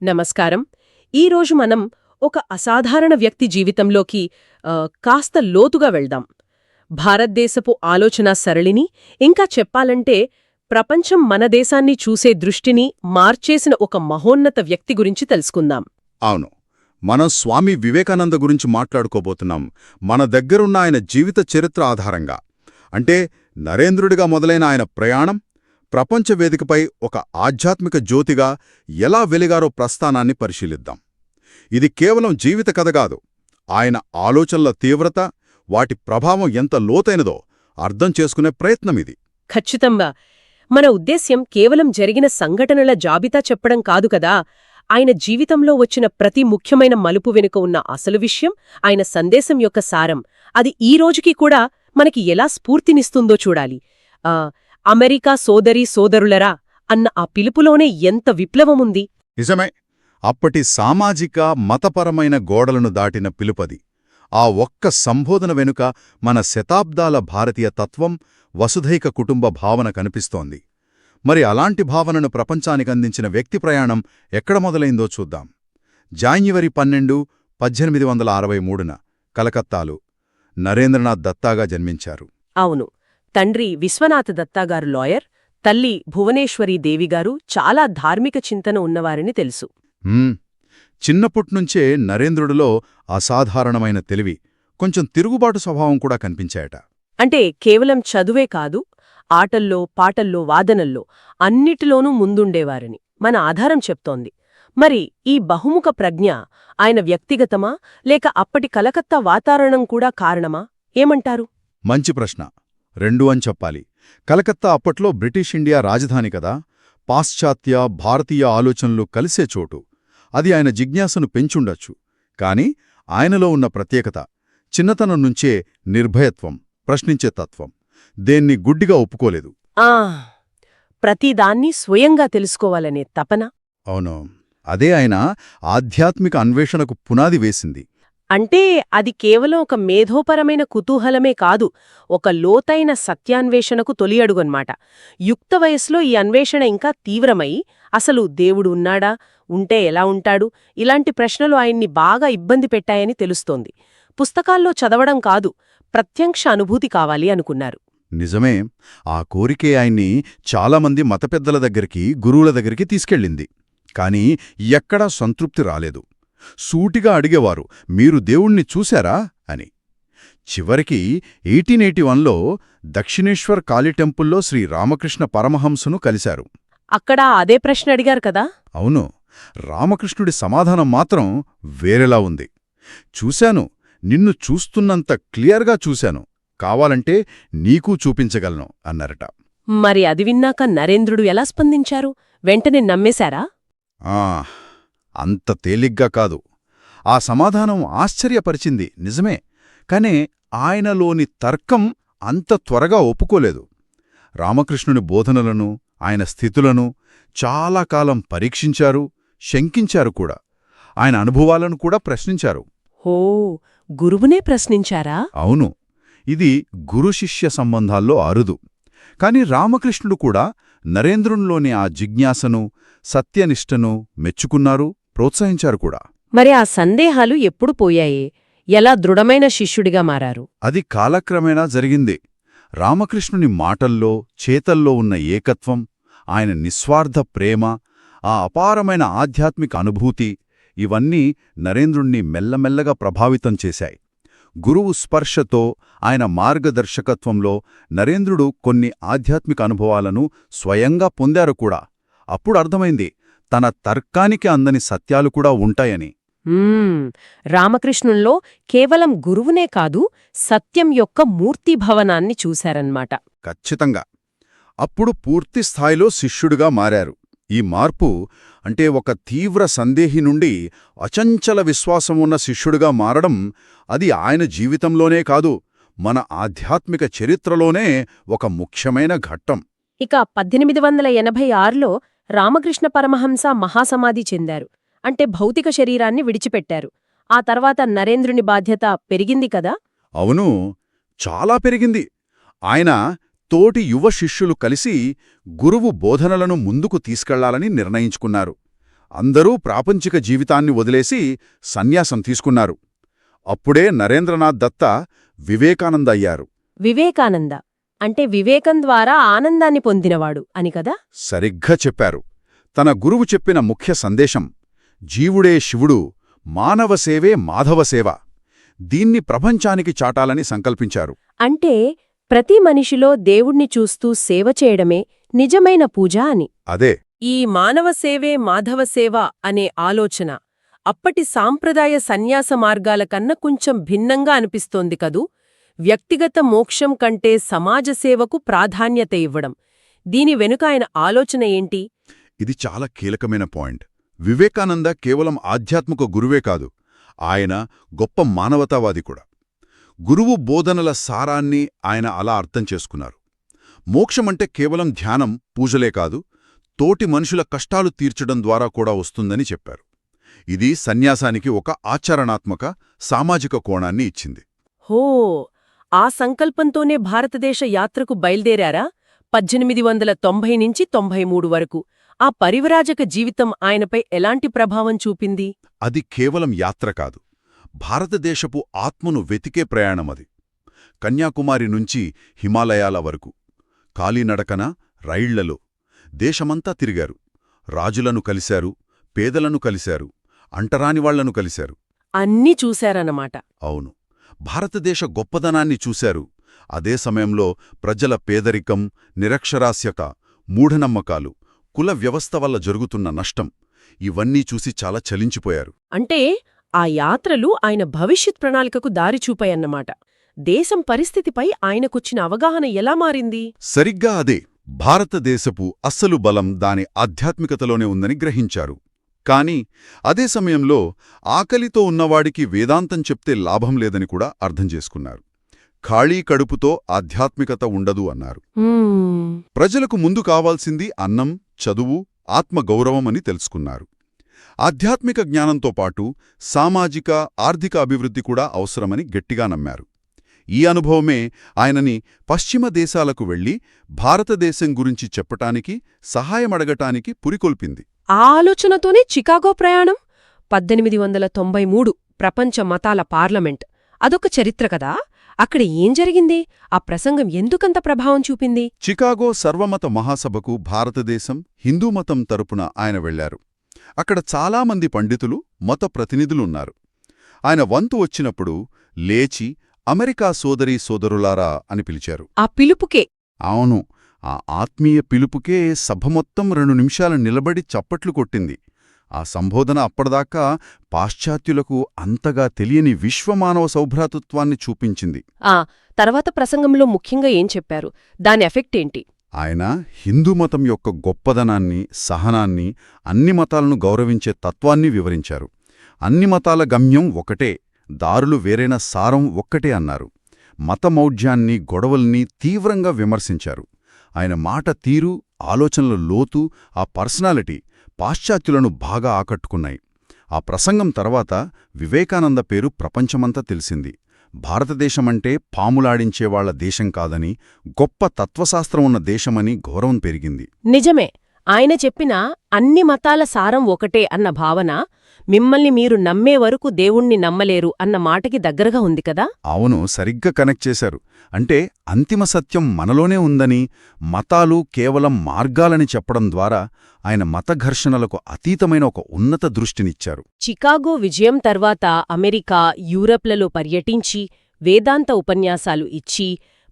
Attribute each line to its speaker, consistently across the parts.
Speaker 1: నమస్కారం. ఈరోజు మనం ఒక అసాధారణ వ్యక్తి జీవితంలోకి కాస్త లోతుగా వెళ్దాం. భారతదేశపు ఆలోచనా సరళిని, ఇంకా చెప్పాలంటే ప్రపంచం మన దేశాన్ని చూసే దృష్టిని మార్చేసిన ఒక మహోన్నత వ్యక్తి గురించి తెలుసుకుందాం.
Speaker 2: అవును, మనం స్వామి వివేకానంద గురించి మాట్లాడుకోబోతున్నాం. మన దగ్గరున్న ఆయన జీవిత చరిత్ర ఆధారంగా. అంటే నరేంద్రుడిగా మొదలైన ఆయన ప్రయాణం ప్రపంచ వేదికపై ఒక ఆధ్యాత్మిక జ్యోతిగా ఎలా వెలిగారో ప్రస్థానాన్ని పరిశీలిద్దాం. ఇది కేవలం జీవిత కథ కాదు, ఆయన ఆలోచనల తీవ్రత, వాటి ప్రభావం ఎంత లోతైనదో అర్థం చేసుకునే ప్రయత్నమిది.
Speaker 1: ఖచ్చితంగా. మన ఉద్దేశ్యం కేవలం జరిగిన సంఘటనల జాబితా చెప్పడం కాదు కదా, ఆయన జీవితంలో వచ్చిన ప్రతి ముఖ్యమైన మలుపు వెనుక ఉన్న అసలు విషయం, ఆయన సందేశం యొక్క సారం, అది ఈ రోజుకి కూడా మనకి ఎలా స్ఫూర్తినిస్తుందో చూడాలి. అమెరికా సోదరీ సోదరులరా అన్న ఆ పిలుపులోనే ఎంత విప్లవముంది.
Speaker 2: నిజమే, అప్పటి సామాజిక మతపరమైన గోడలను దాటిన పిలుపది. ఆ ఒక్క సంబోధన వెనుక మన శతాబ్దాల భారతీయ తత్వం, వసుధైక కుటుంబ భావన కనిపిస్తోంది. మరి అలాంటి భావనను ప్రపంచానికందించిన వ్యక్తి ప్రయాణం ఎక్కడ మొదలైందో చూద్దాం. జాన్యువరి 12, 1863న కలకత్తాలో నరేంద్రనాథ్ దత్తాగా జన్మించారు.
Speaker 1: అవును. తండ్రి విశ్వనాథ దత్తాగారు లాయర్, తల్లి భువనేశ్వరీ దేవిగారు చాలా ధార్మిక చింతన ఉన్నవారని తెలుసు.
Speaker 2: చిన్నప్పట్నుంచే నరేంద్రుడిలో అసాధారణమైన తెలివి, కొంచెం తిరుగుబాటు స్వభావం కూడా కనిపించాయట.
Speaker 1: అంటే కేవలం చదువే కాదు, ఆటల్లో, పాటల్లో, వాదనల్లో అన్నిటిలోనూ ముందుండేవారని మన ఆధారం చెప్తోంది. మరి ఈ బహుముఖ ప్రజ్ఞ ఆయన వ్యక్తిగతమా, లేక అప్పటి కలకత్తా వాతావరణం కూడా కారణమా? ఏమంటారు?
Speaker 2: మంచి ప్రశ్న. రెండూ అని చెప్పాలి. కలకత్తా అప్పట్లో బ్రిటిష్ ఇండియా రాజధాని కదా, పాశ్చాత్య భారతీయ ఆలోచనలు కలిసే చోటు. అది ఆయన జిజ్ఞాసను పెంచుండొచ్చు. కాని ఆయనలో ఉన్న ప్రత్యేకత, చిన్నతనం నుంచే నిర్భయత్వం, ప్రశ్నించే తత్వం, దేన్ని గుడ్డిగా ఒప్పుకోలేదు.
Speaker 1: ప్రతిదాన్ని స్వయంగా తెలుసుకోవాలనే తపన.
Speaker 2: అవును, అదే ఆయన ఆధ్యాత్మిక అన్వేషణకు పునాది వేసింది.
Speaker 1: అంటే అది కేవలం ఒక మేధోపరమైన కుతూహలమే కాదు, ఒక లోతైన సత్యాన్వేషణకు తొలి అడుగన్మాట. యుక్త వయస్సులో ఈ అన్వేషణ ఇంకా తీవ్రమై, అసలు దేవుడు ఉన్నాడా, ఉంటే ఎలా ఉంటాడు, ఇలాంటి ప్రశ్నలు ఆయన్ని బాగా ఇబ్బంది పెట్టాయని తెలుస్తోంది. పుస్తకాల్లో చదవడం కాదు, ప్రత్యక్ష అనుభూతి కావాలి అనుకున్నారు.
Speaker 2: నిజమే, ఆ కోరికే ఆయన్ని చాలామంది మతపెద్దల దగ్గరికి, గురువుల దగ్గరికి తీసుకెళ్ళింది. కాని ఎక్కడా సంతృప్తి రాలేదు. సూటిగా అడిగేవారు, మీరు దేవుణ్ణి చూశారా అని. చివరికి 1881లో దక్షిణేశ్వర్ కాళీ టెంపుల్లో శ్రీ రామకృష్ణ పరమహంసను కలిశారు.
Speaker 1: అక్కడ అదే ప్రశ్న అడిగారు కదా?
Speaker 2: అవును. రామకృష్ణుడి సమాధానం మాత్రం వేరేలా ఉంది. చూశాను, నిన్ను చూస్తున్నంత క్లియర్గా చూశాను, కావాలంటే నీకూ చూపించగలను అన్నారట.
Speaker 1: మరి అది విన్నాక నరేంద్రుడు ఎలా స్పందించారు? వెంటనే నమ్మేశారా?
Speaker 2: అంత తేలిగ్గా కాదు. ఆ సమాధానం ఆశ్చర్యపరిచింది నిజమే, కానే ఆయనలోని తర్కం అంత త్వరగా ఒప్పుకోలేదు. రామకృష్ణుని బోధనలను, ఆయన స్థితులను చాలా కాలం పరీక్షించారు, శంకించారు కూడా. ఆయన అనుభవాలను కూడా ప్రశ్నించారు.
Speaker 1: హో, గురువునే ప్రశ్నించారా?
Speaker 2: అవును, ఇది గురుశిష్య సంబంధాల్లో అరుదు. కాని రామకృష్ణుడు కూడా నరేంద్రునిలోని ఆ జిజ్ఞాసను, సత్యనిష్టను మెచ్చుకున్నారు, ప్రోత్సహించారు కూడా.
Speaker 1: మరి ఆ సందేహాలు ఎప్పుడు పోయాయి? ఎలా దృఢమైన శిష్యుడిగా మారారు?
Speaker 2: అది కాలక్రమేణా జరిగింది. రామకృష్ణుని మాటల్లో, చేతల్లో ఉన్న ఏకత్వం, ఆయన నిస్వార్థ ప్రేమ, ఆ అపారమైన ఆధ్యాత్మిక అనుభూతి, ఇవన్నీ నరేంద్రుణ్ణి మెల్లమెల్లగా ప్రభావితం చేశాయి. గురువు స్పర్శతో, ఆయన మార్గదర్శకత్వంలో నరేంద్రుడు కొన్ని ఆధ్యాత్మిక అనుభవాలను స్వయంగా పొందారు కూడా. అప్పుడు అర్థమైంది, తన తర్కానికి అందని సత్యాలు కూడా ఉంటాయని.
Speaker 1: రామకృష్ణుల్లో కేవలం గురువునే కాదు, సత్యం యొక్క మూర్తిభవనాన్ని చూశారన్నమాట.
Speaker 2: ఖచ్చితంగా. అప్పుడు పూర్తిస్థాయిలో శిష్యుడిగా మారారు. ఈ మార్పు అంటే ఒక తీవ్ర సందేహి నుండి అచంచల విశ్వాసం ఉన్న శిష్యుడిగా మారడం, అది ఆయన జీవితంలోనే కాదు, మన ఆధ్యాత్మిక చరిత్రలోనే ఒక ముఖ్యమైన ఘట్టం.
Speaker 1: ఇక 1886లో రామకృష్ణ పరమహంస మహాసమాధి చెందారు. అంటే భౌతిక శరీరాన్ని విడిచిపెట్టారు. ఆ తర్వాత నరేంద్రుని బాధ్యత పెరిగింది కదా?
Speaker 2: అవును, చాలా పెరిగింది. ఆయన తోటి యువ శిష్యులు కలిసి గురువు బోధనలను ముందుకు తీసుకెళ్లాలని నిర్ణయించుకున్నారు. అందరూ ప్రాపంచిక జీవితాన్ని వదిలేసి సన్యాసం తీసుకున్నారు. అప్పుడే నరేంద్రనాథ్ దత్త వివేకానంద అయ్యారు.
Speaker 1: వివేకానంద అంటే వివేకం ద్వారా ఆనందాన్ని పొందినవాడు అని కదా?
Speaker 2: సరిగ్గా చెప్పారు. తన గురువు చెప్పిన ముఖ్య సందేశం జీవుడే శివుడు, మానవసేవే మాధవసేవ. దీన్ని ప్రపంచానికి చాటాలని సంకల్పించారు.
Speaker 1: అంటే ప్రతి మనిషిలో దేవుణ్ణి చూస్తూ సేవ చేయడమే నిజమైన పూజ అని.
Speaker 2: అదే
Speaker 1: ఈ మానవసేవే మాధవసేవ అనే ఆలోచన అప్పటి సాంప్రదాయ సన్యాస మార్గాల కన్నా కొంచెం భిన్నంగా అనిపిస్తోంది కదూ. వ్యక్తిగత మోక్షం కంటే సమాజ సేవకు ప్రాధాన్యత ఇవ్వడం. దీని వెనుక ఆయన ఆలోచన ఏంటి?
Speaker 2: ఇది చాలా కీలకమైన పాయింట్. వివేకానంద కేవలం ఆధ్యాత్మిక గురువే కాదు, ఆయన గొప్ప మానవతావాది కూడా. గురువు బోధనల సారాన్ని ఆయన అలా అర్థం చేసుకున్నారు. మోక్షమంటే కేవలం ధ్యానం, పూజలే కాదు, తోటి మనుషుల కష్టాలు తీర్చడం ద్వారా కూడా వస్తుందని చెప్పారు. ఇది సన్యాసానికి ఒక ఆచరణాత్మక, సామాజిక కోణాన్ని ఇచ్చింది.
Speaker 1: హో, ఆ సంకల్పంతోనే భారతదేశ యాత్రకు బయల్దేరారా? 1890 నుంచి 93 వరకు. ఆ పరివ్రాజక జీవితం ఆయనపై ఎలాంటి ప్రభావం చూపింది?
Speaker 2: అది కేవలం యాత్ర కాదు, భారతదేశపు ఆత్మను వెతికే ప్రయాణమది. కన్యాకుమారి నుంచి హిమాలయాల వరకు కాలినడకన, రైళ్లలో దేశమంతా తిరిగారు. రాజులను కలిశారు, పేదలను కలిశారు, అంటరానివాళ్లను కలిశారు.
Speaker 1: అన్నీ చూశారన్నమాట.
Speaker 2: అవును, భారతదేశ గొప్పదనాన్ని చూశారు. అదే సమయంలో ప్రజల పేదరికం, నిరక్షరాస్యత, మూఢనమ్మకాలు, కుల వ్యవస్థ వల్ల జరుగుతున్న నష్టం, ఇవన్నీ చూసి చాలా చలించిపోయారు.
Speaker 1: అంటే ఆ యాత్రలు ఆయన భవిష్యత్ ప్రణాళికకు దారి చూపాయన్నమాట. దేశం పరిస్థితిపై ఆయనకొచ్చిన అవగాహన ఎలా మారింది?
Speaker 2: సరిగ్గా అదే. భారతదేశపు అస్సలు బలం దాని ఆధ్యాత్మికతలోనే ఉందని గ్రహించారు. కాని అదే సమయంలో ఆకలితో ఉన్నవాడికి వేదాంతం చెప్తే లాభం లేదని కూడా అర్థం చేసుకున్నారు. ఖాళీ కడుపుతో ఆధ్యాత్మికత ఉండదు అన్నారు. ప్రజలకు ముందు కావాల్సింది అన్నం, చదువు, ఆత్మగౌరవం అని తెలుసుకున్నారు. ఆధ్యాత్మిక జ్ఞానంతో పాటు సామాజిక, ఆర్థిక అభివృద్ధి కూడా అవసరమని గట్టిగా నమ్మారు. ఈ అనుభవమే ఆయనని పశ్చిమ దేశాలకు వెళ్లి భారతదేశం గురించి చెప్పటానికి, సహాయమడగటానికి పురికొల్పింది.
Speaker 1: ఆ ఆలోచనతోనే చికాగో ప్రయాణం. 1893 ప్రపంచ మతాల పార్లమెంట్. అదొక చరిత్ర కదా. అక్కడ ఏం జరిగింది? ఆ ప్రసంగం ఎందుకంత ప్రభావం చూపింది?
Speaker 2: చికాగో సర్వమత మహాసభకు భారతదేశం, హిందూ మతం తరపున ఆయన వెళ్లారు. అక్కడ చాలామంది పండితులు, మత ప్రతినిధులున్నారు. ఆయన వంతు వచ్చినప్పుడు లేచి అమెరికా సోదరీ సోదరులారా అని పిలిచారు.
Speaker 1: ఆ పిలుపుకే.
Speaker 2: అవును, ఆ ఆత్మీయ పిలుపుకే సభ మొత్తం 2 నిమిషాలు నిలబడి చప్పట్లు కొట్టింది. ఆ సంబోధన అప్పటిదాకా పాశ్చాత్యులకు అంతగా తెలియని విశ్వమానవ సౌభ్రాతృత్వాన్ని చూపించింది.
Speaker 1: తర్వాత ప్రసంగంలో ముఖ్యంగా ఏం చెప్పారు? దాని ఎఫెక్ట్ ఏంటి?
Speaker 2: ఆయన హిందూ మతం యొక్క గొప్పదనాన్ని, సహనాన్ని, అన్ని మతాలను గౌరవించే తత్వాన్ని వివరించారు. అన్ని మతాల గమ్యం ఒకటే, దారులు వేరైన సారం ఒక్కటే అన్నారు. మతమౌఢ్యాన్ని, గొడవల్ని తీవ్రంగా విమర్శించారు. ఆయన మాట తీరు, ఆలోచనల లోతు, ఆ పర్సనాలిటీ పాశ్చాత్యులను బాగా ఆకట్టుకున్నాయి. ఆ ప్రసంగం తర్వాత వివేకానంద పేరు ప్రపంచమంతా తెలిసింది. భారతదేశమంటే పాములాడించేవాళ్ల దేశం కాదని, గొప్ప తత్వశాస్త్రం ఉన్న దేశమని గౌరవం పెరిగింది.
Speaker 1: నిజమే. ఆయన చెప్పిన అన్ని మతాల సారం ఒకటే అన్న భావన మిమ్మల్ని మీరు నమ్మే వరకు దేవుణ్ణి నమ్మలేరు అన్న మాటకి దగ్గరగా ఉంది కదా?
Speaker 2: అవును, సరిగ్గా కనెక్ట్ చేశారు. అంటే అంతిమ సత్యం మనలోనే ఉందని, మతాలు కేవలం మార్గాలని చెప్పడం ద్వారా ఆయన మత ఘర్షణలకు అతీతమైన ఒక ఉన్నత దృష్టినిచ్చారు.
Speaker 1: చికాగో విజయం తర్వాత అమెరికా, యూరప్లలో పర్యటించి వేదాంత ఉపన్యాసాలు ఇచ్చి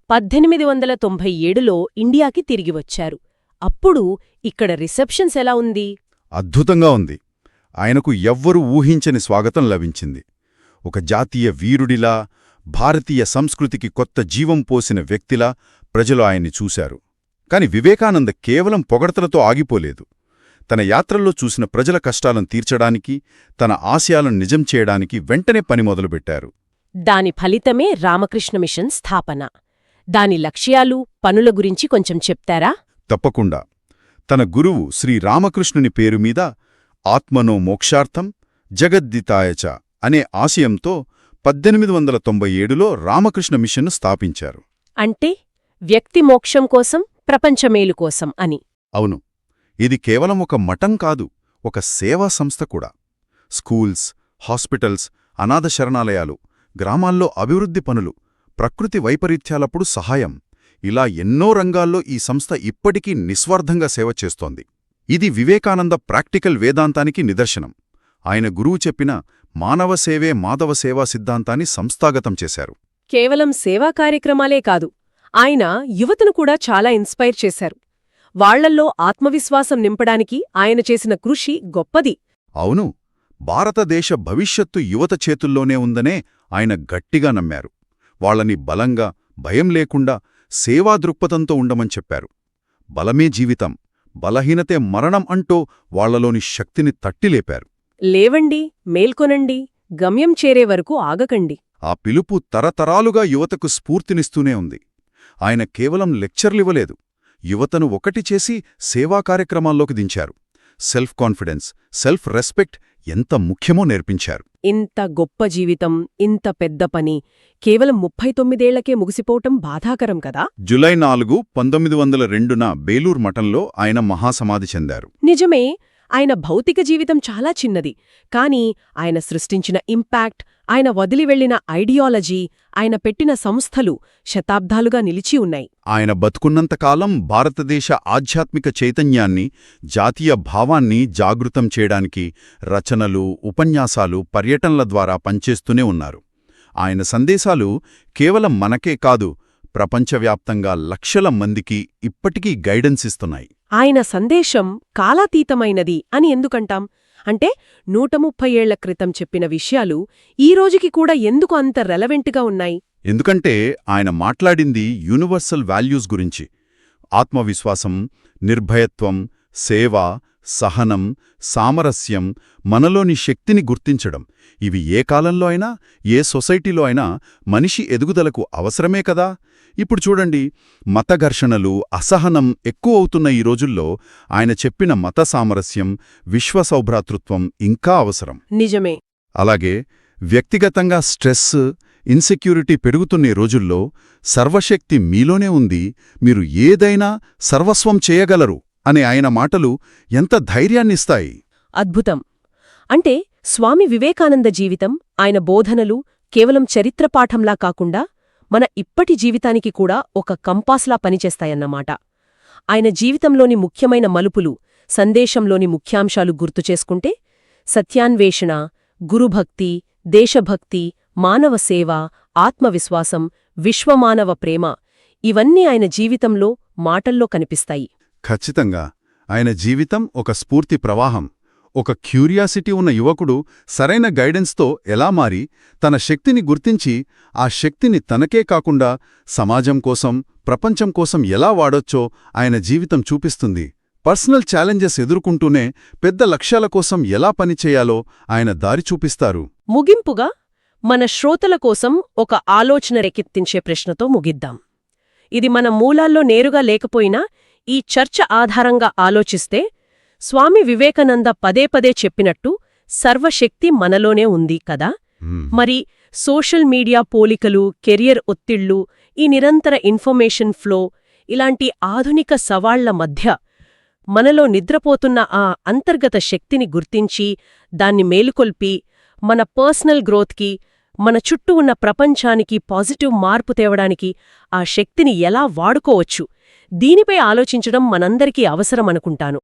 Speaker 1: 1897లో ఇండియాకి తిరిగి వచ్చారు. అప్పుడు ఇక్కడ రిసెప్షన్స్ ఎలా ఉంది?
Speaker 2: అద్భుతంగా ఉంది. ఆయనకు ఎవ్వరూ ఊహించని స్వాగతం లభించింది. ఒక జాతీయ వీరుడిలా, భారతీయ సంస్కృతికి కొత్త జీవం పోసిన వ్యక్తిలా ప్రజలు ఆయన్ని చూశారు. కాని వివేకానంద కేవలం పొగడ్తలతో ఆగిపోలేదు. తన యాత్రల్లో చూసిన ప్రజల కష్టాలను తీర్చడానికి, తన ఆశయాలను నిజం చేయడానికి వెంటనే పని మొదలుపెట్టారు.
Speaker 1: దాని ఫలితమే రామకృష్ణ మిషన్ స్థాపన. దాని లక్ష్యాలు, పనుల గురించి కొంచెం చెప్తారా?
Speaker 2: తప్పకుండా. తన గురువు శ్రీ రామకృష్ణుని పేరుమీద ఆత్మనో మోక్షార్థం జగద్దితాయచ అనే ఆశయంతో 1897లో రామకృష్ణ మిషన్ను స్థాపించారు.
Speaker 1: అంటే వ్యక్తి మోక్షం కోసం, ప్రపంచమేలు కోసం అని.
Speaker 2: అవును, ఇది కేవలం ఒక మఠం కాదు, ఒక సేవా సంస్థ కూడా. స్కూల్స్, హాస్పిటల్స్, అనాథ శరణాలయాలు, గ్రామాల్లో అభివృద్ధి పనులు, ప్రకృతి వైపరీత్యాలప్పుడు సహాయం, ఇలా ఎన్నో రంగాల్లో ఈ సంస్థ ఇప్పటికీ నిస్వార్థంగా సేవ చేస్తోంది. ఇది వివేకానంద ప్రాక్టికల్ వేదాంతానికి నిదర్శనం. ఆయన గురువు చెప్పిన మానవ సేవే మాధవ సేవా సిద్ధాంతాన్ని సంస్థాగతం చేశారు.
Speaker 1: కేవలం సేవా కార్యక్రమాలే కాదు, ఆయన యువతను కూడా చాలా ఇన్స్పైర్ చేశారు. వాళ్లల్లో ఆత్మవిశ్వాసం నింపడానికి ఆయన చేసిన కృషి గొప్పది.
Speaker 2: అవును, భారతదేశ భవిష్యత్తు యువత చేతుల్లోనే ఉందనే ఆయన గట్టిగా నమ్మారు. వాళ్ళని బలంగా, భయం లేకుండా, సేవా దృక్పథంతో ఉండమని చెప్పారు. బలమే జీవితం, బలహీనతే మరణం అంటూ వాళ్లలోని శక్తిని తట్టిలేపారు.
Speaker 1: లేవండి, మేల్కొనండి, గమ్యం చేరే వరకు ఆగకండి.
Speaker 2: ఆ పిలుపు తరతరాలుగా యువతకు స్ఫూర్తినిస్తూనే ఉంది. ఆయన కేవలం లెక్చర్లివ్వలేదు, యువతను ఒకటి చేసి సేవా కార్యక్రమాల్లోకి దించారు. సెల్ఫ్ కాన్ఫిడెన్స్, సెల్ఫ్ రెస్పెక్ట్ ఎంత ముఖ్యమో నేర్పించారు.
Speaker 1: ఇంత గొప్ప జీవితం, ఇంత పెద్ద పని కేవలం 39 ముగిసిపోవటం బాధాకరం కదా.
Speaker 2: జులై 4, 1902న బేలూర్ మఠంలో ఆయన మహాసమాధి చెందారు.
Speaker 1: నిజమే, ఆయన భౌతిక జీవితం చాలా చిన్నది, కానీ ఆయన సృష్టించిన ఇంపాక్ట్, ఆయన వదిలి వెళ్లిన ఐడియాలజీ, ఆయన పెట్టిన సంస్థలు శతాబ్దాలుగా నిలిచి ఉన్నాయి.
Speaker 2: ఆయన బతుకున్నంతకాలం భారతదేశ ఆధ్యాత్మిక చైతన్యాన్ని, జాతీయ భావాన్ని జాగృతం చేయడానికి రచనలు, ఉపన్యాసాలు, పర్యటనల ద్వారా పనిచేస్తూనే ఉన్నారు. ఆయన సందేశాలు కేవలం మనకే కాదు, ప్రపంచవ్యాప్తంగా లక్షల మందికి ఇప్పటికీ గైడెన్స్ ఇస్తున్నాయి.
Speaker 1: ఆయన సందేశం కాలాతీతమైనది అని ఎందుకంటాం? అంటే 130 ఏళ్ల క్రితం చెప్పిన విషయాలు ఈ రోజుకి కూడా ఎందుకు అంత రెలవెంట్గా ఉన్నాయి?
Speaker 2: ఎందుకంటే ఆయన మాట్లాడింది యూనివర్సల్ వాల్యూస్ గురించి. ఆత్మవిశ్వాసం, నిర్భయత్వం, సేవ, సహనం, సామరస్యం, మనలోని శక్తిని గుర్తించడం, ఇవి ఏ కాలంలో అయినా, ఏ సొసైటీలో అయినా మనిషి ఎదుగుదలకు అవసరమే కదా. ఇప్పుడు చూడండి, మత ఘర్షణలు, అసహనం ఎక్కువవుతున్న ఈ రోజుల్లో ఆయన చెప్పిన మత సామరస్యం, విశ్వ సౌభ్రాతృత్వం ఇంకా అవసరం.
Speaker 1: నిజమే.
Speaker 2: అలాగే వ్యక్తిగతంగా స్ట్రెస్, ఇన్సెక్యూరిటీ పెరుగుతున్న రోజుల్లో సర్వశక్తి మీలోనే ఉంది, మీరు ఏదైనా సర్వస్వం చేయగలరు అనే ఆయన మాటలు ఎంత ధైర్యాన్నిస్తాయి.
Speaker 1: అద్భుతం. అంటే స్వామి వివేకానంద జీవితం, ఆయన బోధనలు కేవలం చరిత్రపాఠంలా కాకుండా మన ఇప్పటి జీవితానికి కూడా ఒక కంపాస్లా పనిచేస్తాయన్నమాట. ఆయన జీవితంలోని ముఖ్యమైన మలుపులు, సందేశంలోని ముఖ్యాంశాలు గుర్తుచేసుకుంటే సత్యాన్వేషణ, గురుభక్తి, దేశభక్తి, మానవ సేవ, ఆత్మవిశ్వాసం, విశ్వమానవ ప్రేమ, ఇవన్నీ ఆయన జీవితంలో, మాటల్లో కనిపిస్తాయి.
Speaker 2: ఖచ్చితంగా ఆయన జీవితం ఒక స్ఫూర్తి ప్రవాహం. ఒక క్యూరియాసిటీ ఉన్న యువకుడు సరైన గైడెన్స్తో ఎలా మారి, తన శక్తిని గుర్తించి, ఆ శక్తిని తనకే కాకుండా సమాజం కోసం, ప్రపంచం కోసం ఎలా వాడొచ్చో ఆయన జీవితం చూపిస్తుంది. పర్సనల్ ఛాలెంజెస్ ఎదుర్కొంటూనే పెద్ద లక్ష్యాల కోసం ఎలా పనిచేయాలో ఆయన దారి చూపిస్తారు.
Speaker 1: ముగింపుగా మన శ్రోతల కోసం ఒక ఆలోచన రేకెత్తించే ప్రశ్నతో ముగిద్దాం. ఇది మన మూలాల్లో నేరుగా లేకపోయినా ఈ చర్చ ఆధారంగా ఆలోచిస్తే, స్వామి వివేకానంద పదే పదే చెప్పినట్టు సర్వశక్తి మనలోనే ఉంది కదా. మరి సోషల్ మీడియా పోలికలు, కెరియర్ ఒత్తిళ్లు, ఈ నిరంతర ఇన్ఫర్మేషన్ ఫ్లో, ఇలాంటి ఆధునిక సవాళ్ల మధ్య మనలో నిద్రపోతున్న ఆ అంతర్గత శక్తిని గుర్తించి, దాన్ని మేలుకొల్పి, మన పర్సనల్ గ్రోత్కి, మన చుట్టూ ఉన్న ప్రపంచానికి పాజిటివ్ మార్పు తేవడానికి ఆ శక్తిని ఎలా వాడుకోవచ్చు, దీనిపై ఆలోచించడం మనందరికీ అవసరమనుకుంటాను.